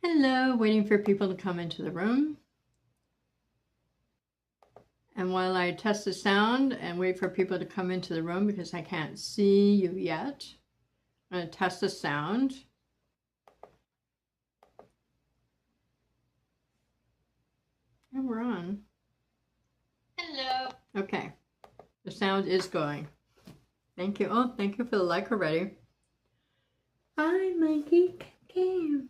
Hello, waiting for people to come into the room. And while I test the sound and wait for people to come into the room because I can't see you yet, I'm going to test the sound. And we're on. Hello. Okay, the sound is going. Thank you. Oh, thank you for the like already. Hi, Mikey. Kim.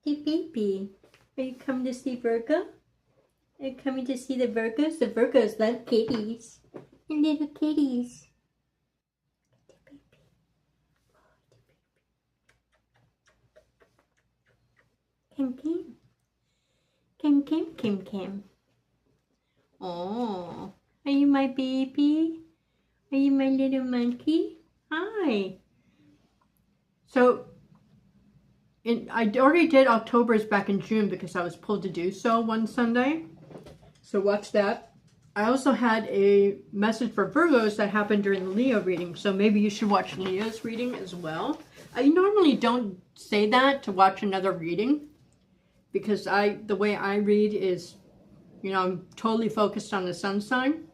Hey, baby. Are you coming to see Virgo? Are you coming to see the Virgos? The Virgos love kitties. And little kitties. Kim. Oh, are you my baby? Are you my little monkey? Hi. So, I already did October's back in June because I was pulled to do so one Sunday. So watch that. I also had a message for Virgos that happened during the Leo reading. So maybe you should watch Leo's reading as well. I normally don't say that to watch another reading because the way I read is, you know, I'm totally focused on the sun sign.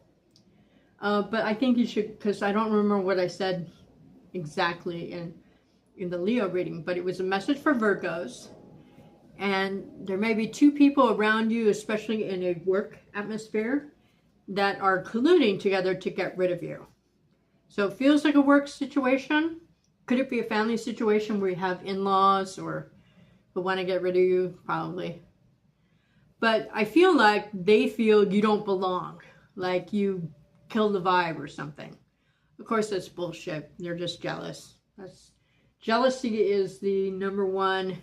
But I think you should, because I don't remember what I said exactly in the Leo reading, but it was a message for Virgos. And there may be two people around you, especially in a work atmosphere, that are colluding together to get rid of you. So it feels like a work situation. Could it be a family situation where you have in-laws or who want to get rid of you? Probably. But I feel like they feel you don't belong, like you killed the vibe or something. Of course, that's bullshit. They're just jealous. Jealousy is the number one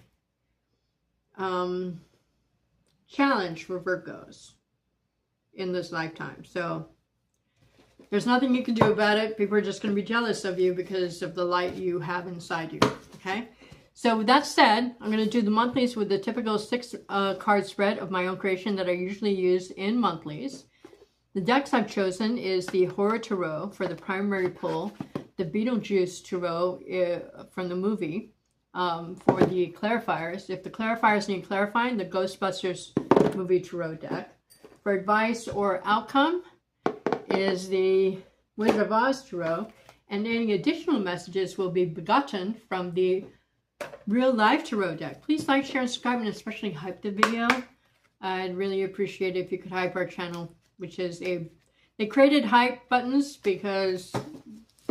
challenge for Virgos in this lifetime. So there's nothing you can do about it. People are just going to be jealous of you because of the light you have inside you. Okay. So with that said, I'm going to do the monthlies with the typical 6 card spread of my own creation that I usually use in monthlies. The decks I've chosen is the Horror Tarot for the primary pull, the Beetlejuice Tarot from the movie for the clarifiers. If the clarifiers need clarifying, the Ghostbusters movie Tarot deck. For advice or outcome is the Wizard of Oz Tarot, and any additional messages will be begotten from the Real Life Tarot deck. Please like, share, and subscribe, and especially hype the video. I'd really appreciate it if you could hype our channel, which is they created hype buttons because,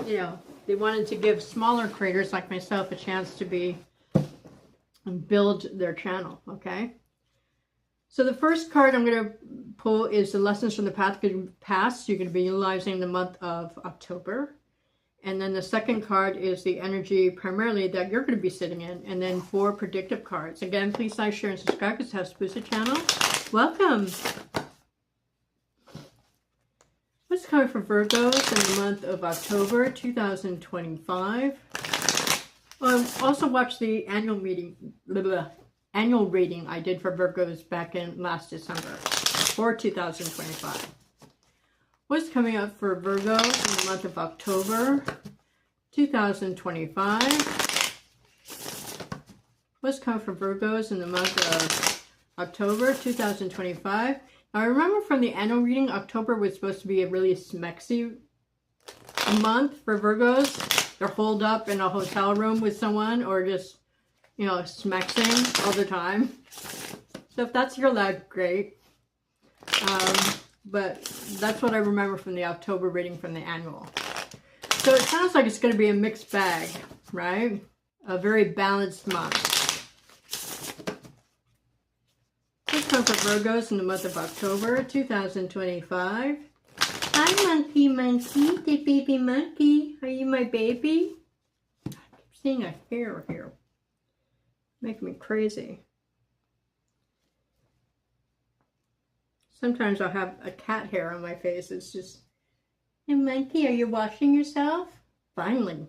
you know, they wanted to give smaller creators like myself a chance to build their channel, okay? So the first card I'm going to pull is the Lessons from the Past. You're going to be utilizing the month of October. And then the second card is the energy primarily that you're going to be sitting in. And then 4 predictive cards. Again, please like, share, and subscribe. This helps boost the channel. Welcome. What's coming for Virgos in the month of October 2025? Also watch the annual reading I did for Virgos back in last December for 2025. What's coming up for Virgo in the month of October 2025? What's coming for Virgos in the month of October 2025? Now, I remember from the annual reading, October was supposed to be a really smexy month for Virgos. They're holed up in a hotel room with someone or just, you know, smexing all the time. So if that's your life, great. But that's what I remember from the October reading from the annual. So it sounds like it's going to be a mixed bag, right? A very balanced month. Let's come for Virgos in the month of October 2025. Hi, monkey, the baby monkey. Are you my baby? I keep seeing a hair here. Making me crazy. Sometimes I'll have a cat hair on my face. It's just, hey, monkey, are you washing yourself? Finally.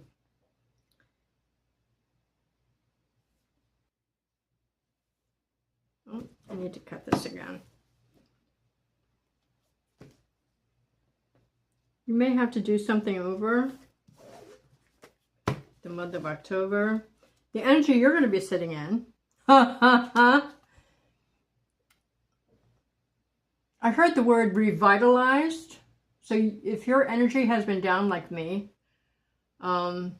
Oh, I need to cut this again. You may have to do something over the month of October. The energy you're going to be sitting in. I heard the word revitalized. So if your energy has been down like me, for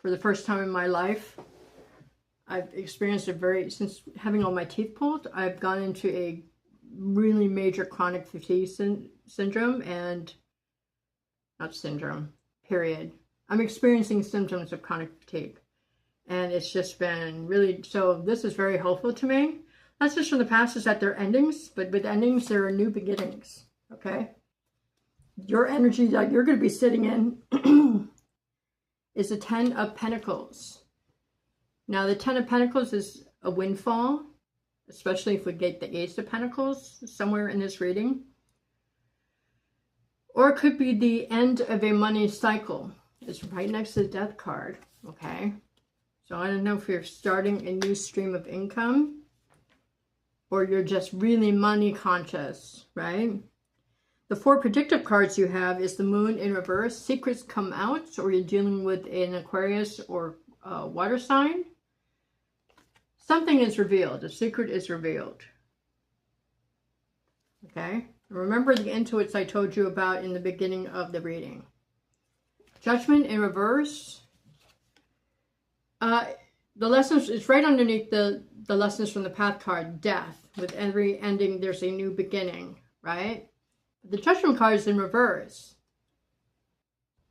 the first time in my life, I've experienced since having all my teeth pulled, I've gone into a really major chronic fatigue syndrome period. I'm experiencing symptoms of chronic fatigue. And it's just been really, so this is very helpful to me. Not just from the past is that they're endings, but with endings, there are new beginnings, okay? Your energy that you're going to be sitting in is the 10 of Pentacles. Now, the 10 of Pentacles is a windfall, especially if we get the Ace of Pentacles somewhere in this reading. Or it could be the end of a money cycle. It's right next to the Death card, okay? So I don't know if you're starting a new stream of income or you're just really money conscious, right? The 4 predictive cards you have is the Moon in reverse. Secrets come out, or you're dealing with an Aquarius or water sign. Something is revealed. A secret is revealed. Okay? Remember the intuits I told you about in the beginning of the reading. Judgment in reverse. The lessons, it's right underneath the lessons from the path card, death. With every ending, there's a new beginning, right? The Judgment card is in reverse.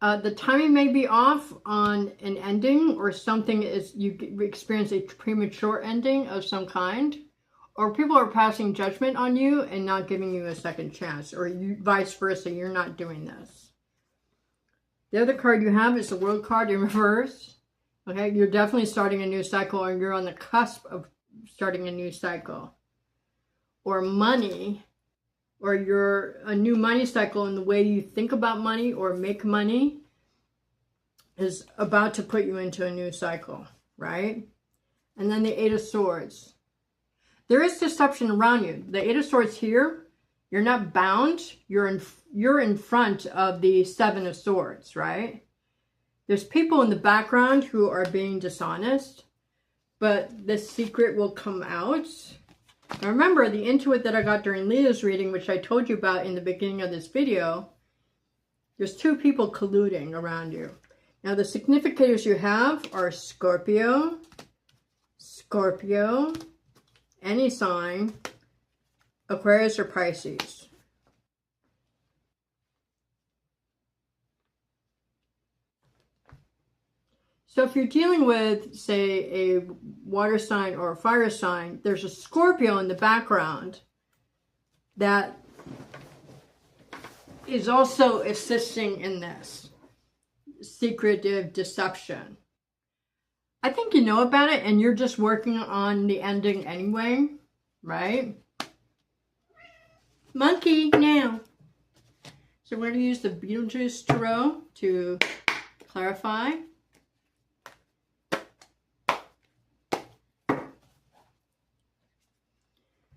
The timing may be off on an ending, or something is, you experience a premature ending of some kind, or people are passing judgment on you and not giving you a second chance, or vice versa, you're not doing this. The other card you have is the World card in reverse. Okay, you're definitely starting a new cycle, or you're on the cusp of starting a new cycle. Or money, or you're a new money cycle in the way you think about money or make money is about to put you into a new cycle, right? And then the 8 of Swords. There is deception around you. The 8 of Swords here, you're not bound. You're in front of the 7 of Swords, right? There's people in the background who are being dishonest, but the secret will come out. Now remember, the intuit that I got during Leah's reading, which I told you about in the beginning of this video, there's 2 people colluding around you. Now the significators you have are Scorpio, any sign, Aquarius or Pisces. So if you're dealing with, say, a water sign or a fire sign, there's a Scorpio in the background that is also assisting in this secretive deception. I think you know about it and you're just working on the ending anyway, right? Monkey, now. So we're going to use the Beetlejuice Tarot to clarify.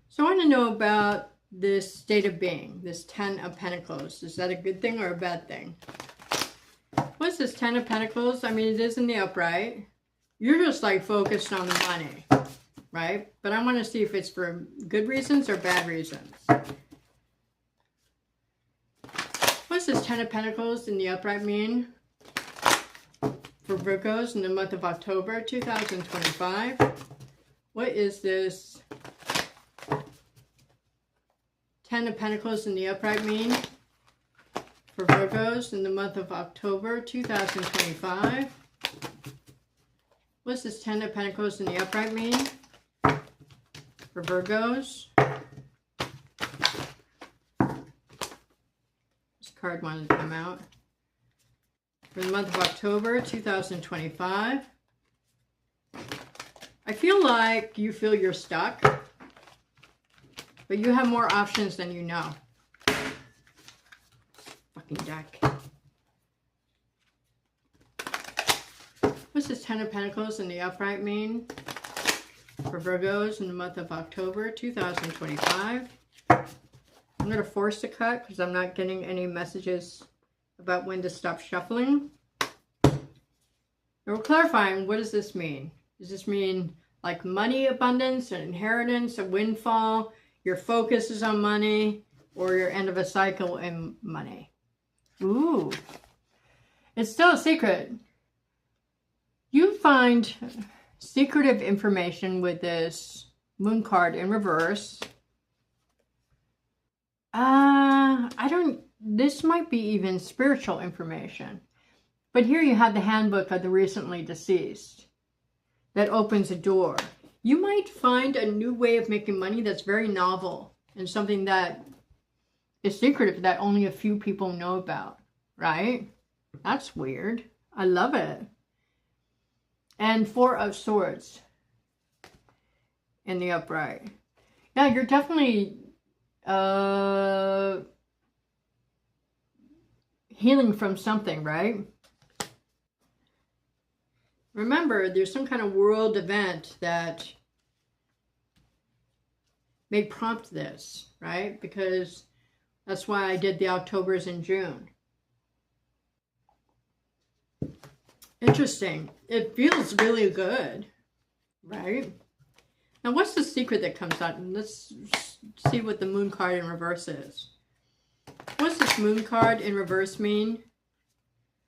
So I want to know about this state of being, this 10 of Pentacles. Is that a good thing or a bad thing? What's this 10 of Pentacles? I mean, it is in the upright. You're just like focused on the money, right? But I want to see if it's for good reasons or bad reasons. What's this 10 of Pentacles in the upright mean for Virgos in the month of October 2025? What is this 10 of Pentacles in the upright mean for Virgos in the month of October 2025? What's this 10 of Pentacles in the upright mean for Virgos? This card wanted to come out. For the month of October 2025. I feel like you feel you're stuck, but you have more options than you know. Fucking deck. What's this 10 of Pentacles in the upright mean for Virgos in the month of October 2025? I'm going to force a cut because I'm not getting any messages about when to stop shuffling. we're clarifying, what does this mean? Does this mean like money abundance, an inheritance, a windfall, your focus is on money, or your end of a cycle in money? Ooh, it's still a secret. You find secretive information with this moon card in reverse. This might be even spiritual information. But here you have the handbook of the recently deceased that opens a door. You might find a new way of making money that's very novel and something that is secretive that only a few people know about, right? That's weird. I love it. And 4 of Swords in the upright. Yeah, you're definitely healing from something, right? Remember, there's some kind of world event that may prompt this, right? Because that's why I did the Octobers in June. Interesting. It feels really good, right? Now, what's the secret that comes out? Let's see what the moon card in reverse is. What's this moon card in reverse mean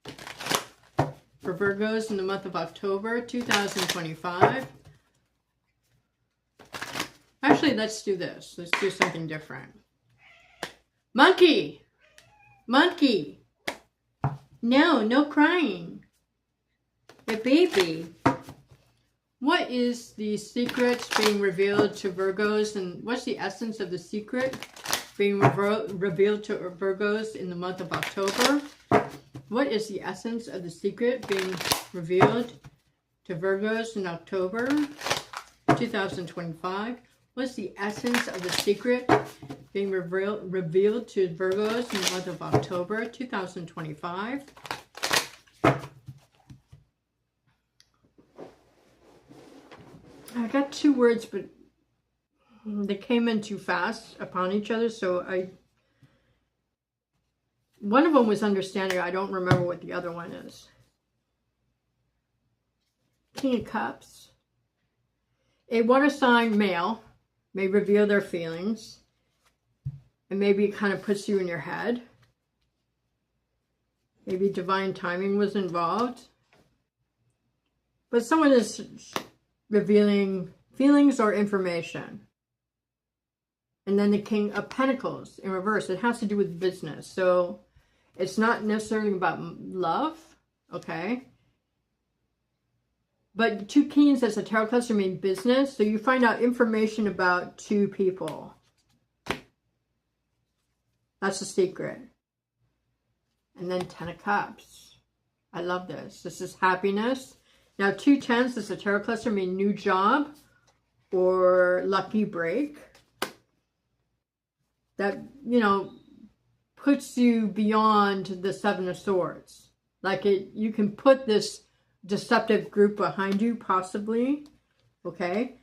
for Virgos in the month of October 2025? Actually, let's do this. Let's do something different. Monkey! Monkey! No, no crying. Hey, baby. What is the secret being revealed to Virgos, and what's the essence of the secret being revealed to Virgos in the month of October? What is the essence of the secret being revealed to Virgos in October 2025? What's the essence of the secret being revealed to Virgos in the month of October 2025? I got 2 words, but they came in too fast upon each other, so one of them was understanding. I don't remember what the other one is. King of Cups. A water sign male may reveal their feelings, and maybe it kind of puts you in your head. Maybe divine timing was involved. But someone is revealing feelings or information. And then the King of Pentacles in reverse. It has to do with business. So it's not necessarily about love, okay? But 2 Kings as a tarot cluster mean business. So you find out information about 2 people. That's the secret. And then 10 of Cups. I love this. This is happiness. Now 2 10s as a tarot cluster mean new job or lucky break. That, you know, puts you beyond the 7 of Swords. Like you can put this deceptive group behind you, possibly. Okay.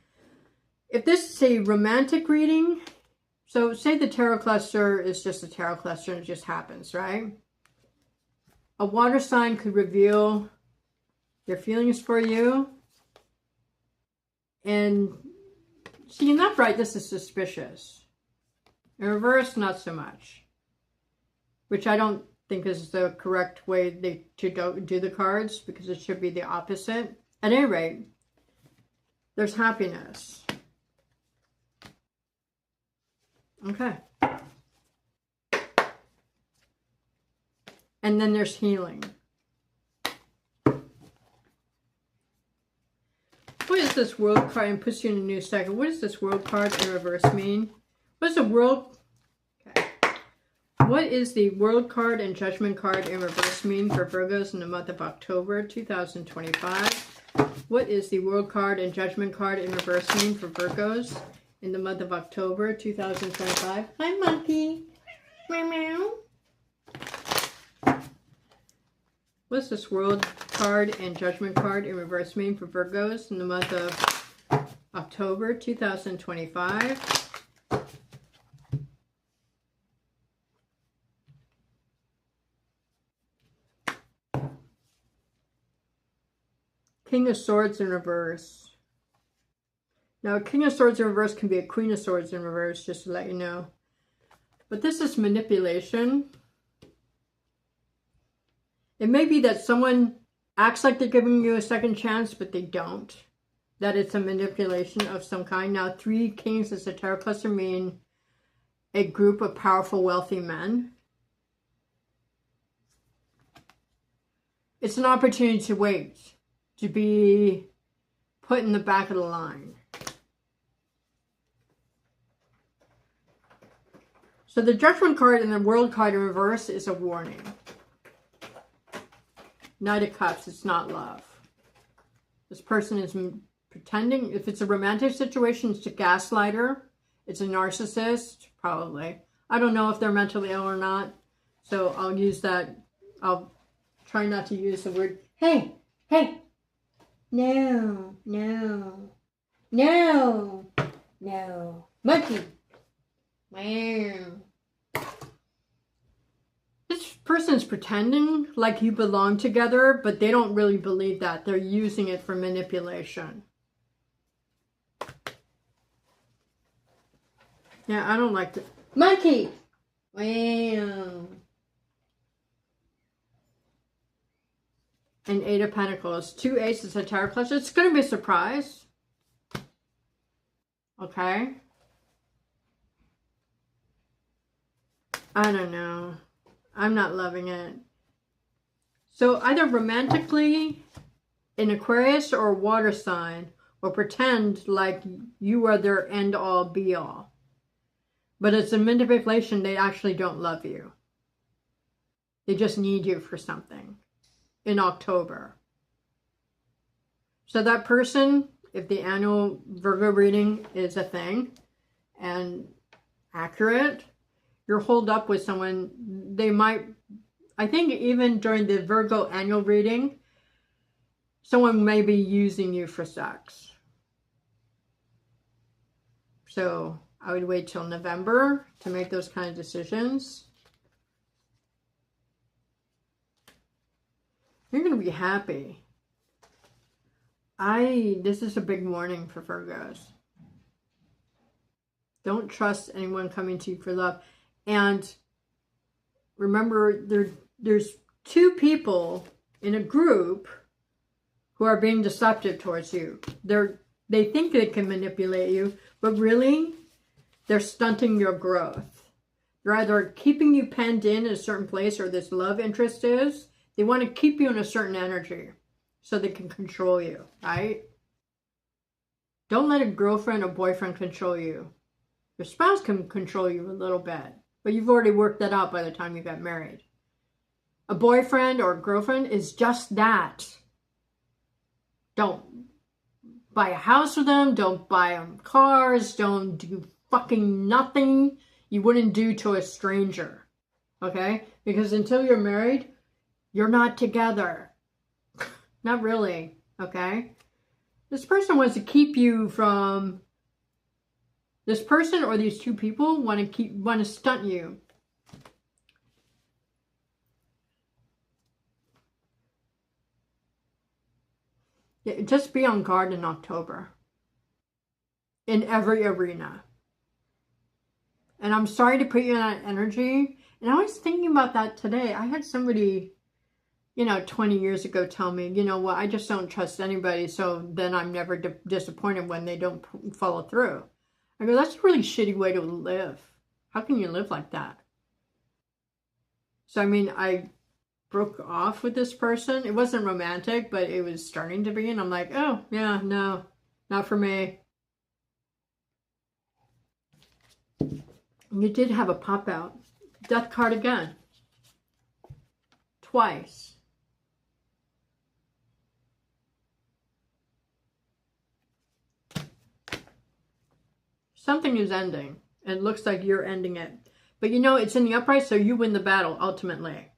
If this is a romantic reading, so say the tarot cluster is just a tarot cluster and it just happens, right? A water sign could reveal their feelings for you. And see, in upright, this is suspicious. In reverse, not so much. Which I don't think is the correct way to do the cards, because it should be the opposite. At any rate, there's happiness. Okay. And then there's healing. What is this world card? And puts you in a new cycle. What does this world card in reverse mean? What is the world? Okay. What is the world card and judgment card in reverse mean for Virgos in the month of October 2025? What is the world card and judgment card in reverse mean for Virgos in the month of October 2025? Hi, monkey. Meow, meow. What's this world card and judgment card in reverse mean for Virgos in the month of October 2025? King of Swords in reverse. Now, a King of Swords in reverse can be a Queen of Swords in reverse, just to let you know. But this is manipulation. It may be that someone acts like they're giving you a second chance, but they don't. That it's a manipulation of some kind. Now, 3 Kings as a tarot cluster mean a group of powerful, wealthy men. It's an opportunity to wait, to be put in the back of the line. So the Judgment card and the World card in reverse is a warning. Knight of Cups, it's not love. This person is pretending. If it's a romantic situation, it's a gaslighter. It's a narcissist, probably. I don't know if they're mentally ill or not. So I'll use that. I'll try not to use the word, hey, hey. No, no, no, no. Monkey. Wow. This person's pretending like you belong together, but they don't really believe that. They're using it for manipulation. Yeah, I don't like the monkey. Wow. And 8 of Pentacles. 2 aces of tarot clutch. It's going to be a surprise. Okay. I don't know. I'm not loving it. So either romantically, an Aquarius or a water sign will pretend like you are their end-all be-all. But it's a manipulation. They actually don't love you. They just need you for something in October. So that person, if the annual Virgo reading is a thing and accurate, you're holed up with someone. They might, I think even during the Virgo annual reading, someone may be using you for sex. So I would wait till November to make those kind of decisions. You're going to be happy. This is a big warning for Virgos. Don't trust anyone coming to you for love. And remember, there's 2 people in a group who are being deceptive towards you. They think they can manipulate you, but really, they're stunting your growth. They're either keeping you penned in a certain place, or this love interest is. They want to keep you in a certain energy so they can control you, right? Don't let a girlfriend or boyfriend control you. Your spouse can control you a little bit, but you've already worked that out by the time you got married. A boyfriend or a girlfriend is just that. Don't buy a house with them. Don't buy them cars. Don't do fucking nothing you wouldn't do to a stranger. Okay? Because until you're married, you're not together. Not really. Okay? This person wants to keep you from... This person or these 2 people want to stunt you. Yeah, just be on guard in October. In every arena. And I'm sorry to put you in that energy. And I was thinking about that today. I had somebody, 20 years ago tell me, you know what, I just don't trust anybody. So then I'm never disappointed when they don't follow through. I go, that's a really shitty way to live. How can you live like that? So, I broke off with this person. It wasn't romantic, but it was starting to be. And I'm like, oh, yeah, no, not for me. You did have a pop out. Death card again. Twice. Something is ending. It looks like you're ending it. But it's in the upright, so you win the battle, ultimately.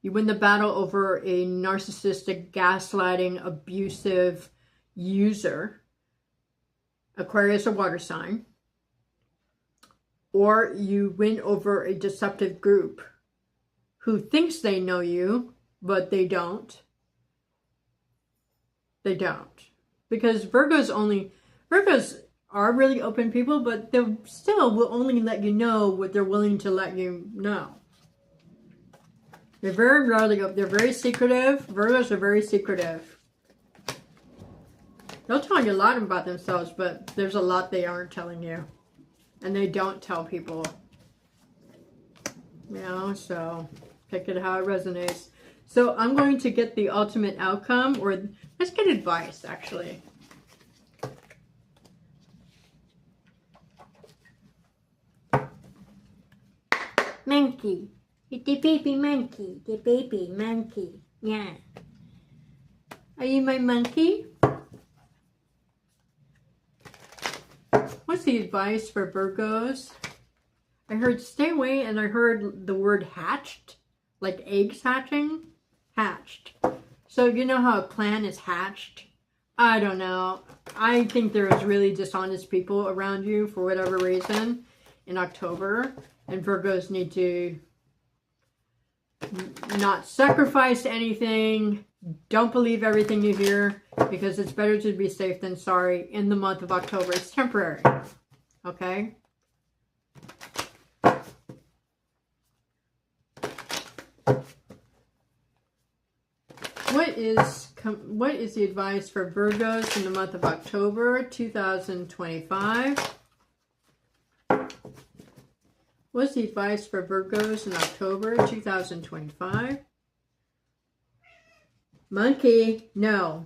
You win the battle over a narcissistic, gaslighting, abusive user. Aquarius, a water sign. Or you win over a deceptive group who thinks they know you, but they don't. They don't. Because Virgos are really open people, but they still will only let you know what they're willing to let you know. They're they're very secretive. Virgos are very secretive. They'll tell you a lot about themselves, but there's a lot they aren't telling you. And they don't tell people. You know, so take it how it resonates. So I'm going to get the ultimate outcome, or let's get advice, actually. Monkey. The baby monkey. The baby monkey. Yeah. Are you my monkey? What's the advice for Virgos? I heard stay away, and I heard the word hatched. Like eggs hatching. Hatched. So you know how a plan is hatched? I don't know. I think there's really dishonest people around you for whatever reason in October. And Virgos need to not sacrifice anything. Don't believe everything you hear, because it's better to be safe than sorry in the month of October. It's temporary. Okay? What is the advice for Virgos in the month of October 2025? What's the advice for Virgos in October 2025? Monkey, no.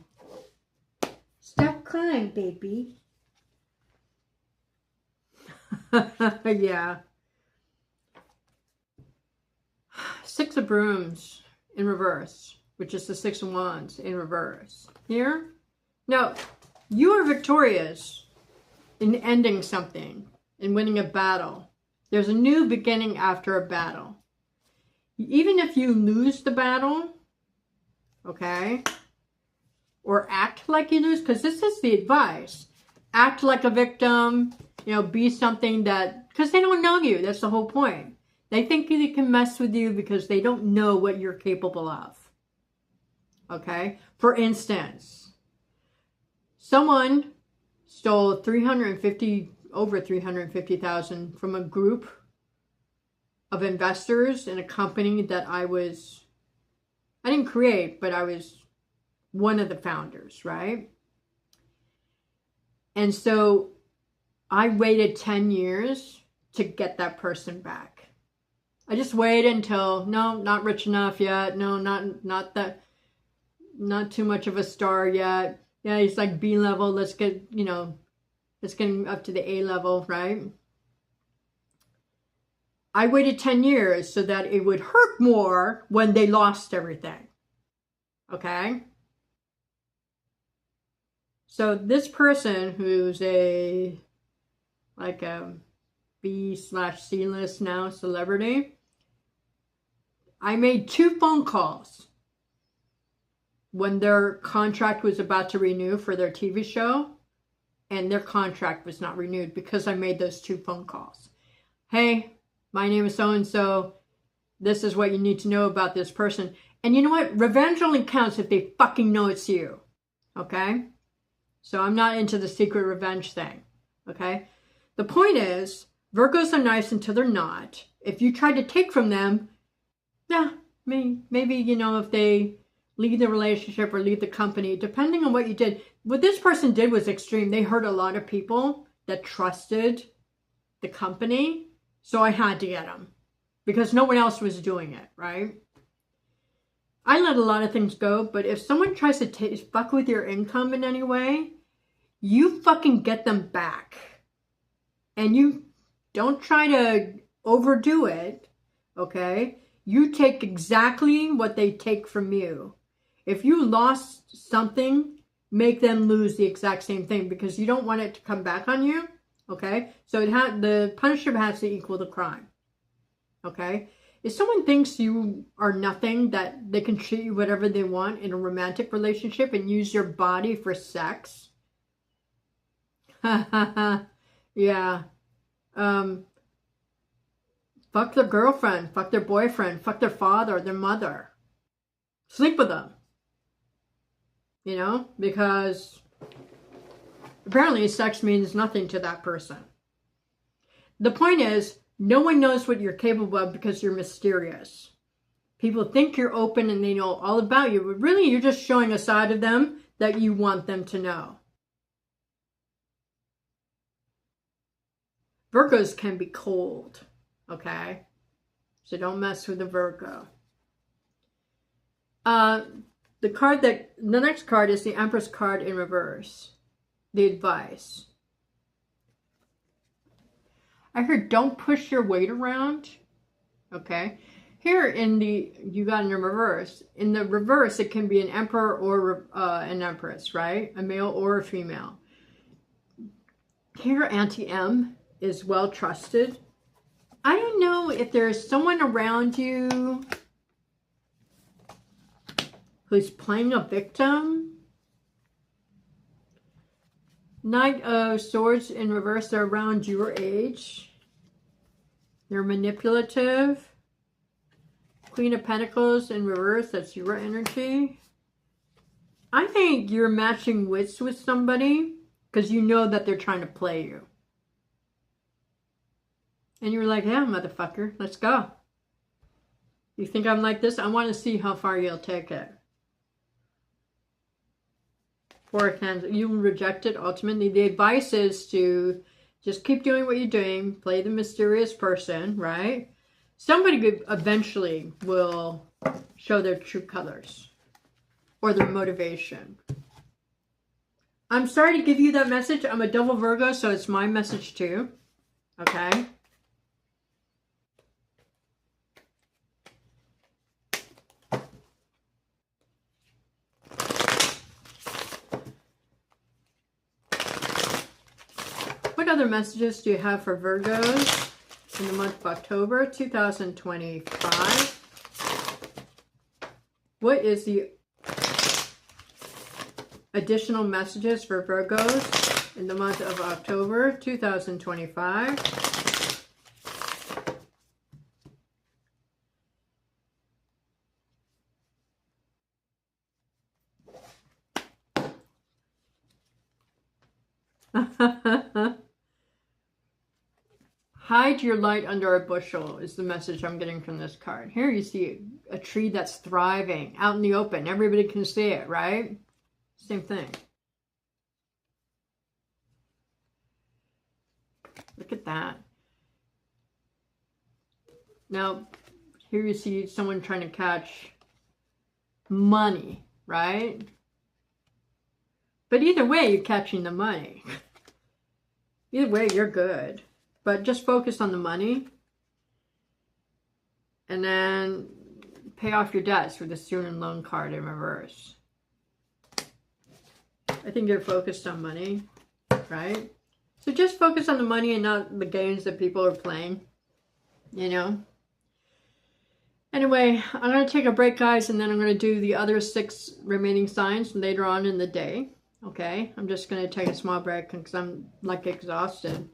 Stop crying, baby. Yeah. Six of Brooms in reverse, which is the Six of Wands in reverse. Here? No, you are victorious in ending something, in winning a battle. There's a new beginning after a battle. Even if you lose the battle, okay, or act like you lose, because this is the advice. Act like a victim, you know, be something that, because they don't know you. That's the whole point. They think they can mess with you because they don't know what you're capable of. Okay? For instance, someone stole over 350,000 from a group of investors in a company that I didn't create, but I was one of the founders, right? And so I waited 10 years to get that person back. I just waited until, no, not rich enough yet. No, not too much of a star yet. Yeah, he's like B level. Let's get, you know, let's get him up to the A level, right? I waited 10 years so that it would hurt more when they lost everything. Okay? So this person who's like a B/C list now celebrity, I made 2 phone calls when their contract was about to renew for their TV show, and their contract was not renewed because I made those 2 phone calls. Hey, my name is so-and-so. This is what you need to know about this person. And you know what? Revenge only counts if they fucking know it's you. Okay? So I'm not into the secret revenge thing. Okay? The point is, Virgos are nice until they're not. If you try to take from them, yeah, maybe, you know, if they leave the relationship or leave the company, depending on what you did. What this person did was extreme. They hurt a lot of people that trusted the company. So I had to get them because no one else was doing it, right? I let a lot of things go, but if someone tries to fuck with your income in any way, you fucking get them back. And you don't try to overdo it, okay? You take exactly what they take from you. If you lost something, make them lose the exact same thing because you don't want it to come back on you, okay? So the punishment has to equal the crime, okay? If someone thinks you are nothing, that they can treat you whatever they want in a romantic relationship and use your body for sex, yeah, fuck their girlfriend, fuck their boyfriend, fuck their father, their mother. Sleep with them. you know, because apparently sex means nothing to that person. The point is, no one knows what you're capable of because you're mysterious. People think you're open and they know all about you, but really you're just showing a side of them that you want them to know. Virgos can be cold, okay? So don't mess with the Virgo. The next card is the Empress card in reverse. The advice. I heard don't push your weight around, okay? Here you got in the reverse. In the reverse, it can be an emperor or an empress, right? A male or a female. Here, Auntie M is well trusted. I don't know if there's someone around you who's playing a victim. Knight of Swords in reverse, they're around your age. They're manipulative. Queen of Pentacles in reverse, that's your energy. I think you're matching wits with somebody because you know that they're trying to play you. And you're like, yeah, motherfucker, let's go. You think I'm like this? I want to see how far you'll take it. Four of Candles, you reject it ultimately. The advice is to just keep doing what you're doing. Play the mysterious person, right? Somebody eventually will show their true colors or their motivation. I'm sorry to give you that message. I'm a double Virgo, so it's my message too. Okay? What other messages do you have for Virgos in the month of October 2025? What is the additional messages for Virgos in the month of October 2025? Hide your light under a bushel is the message I'm getting from this card. Here you see a tree that's thriving out in the open. Everybody can see it, right? Same thing. Look at that. Now, here you see someone trying to catch money, right? But either way, you're catching the money. Either way, you're good. But just focus on the money. And then pay off your debts with the student loan card in reverse. I think you're focused on money, right? So just focus on the money and not the games that people are playing, you know? Anyway, I'm going to take a break, guys, and then I'm going to do the other 6 remaining signs later on in the day. Okay? I'm just going to take a small break because I'm, like, exhausted.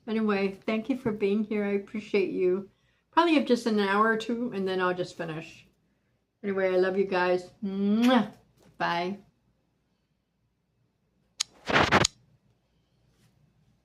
Anyway, thank you for being here. I appreciate you. Probably have just an hour or 2, and then I'll just finish. Anyway, I love you guys. Mwah. Bye.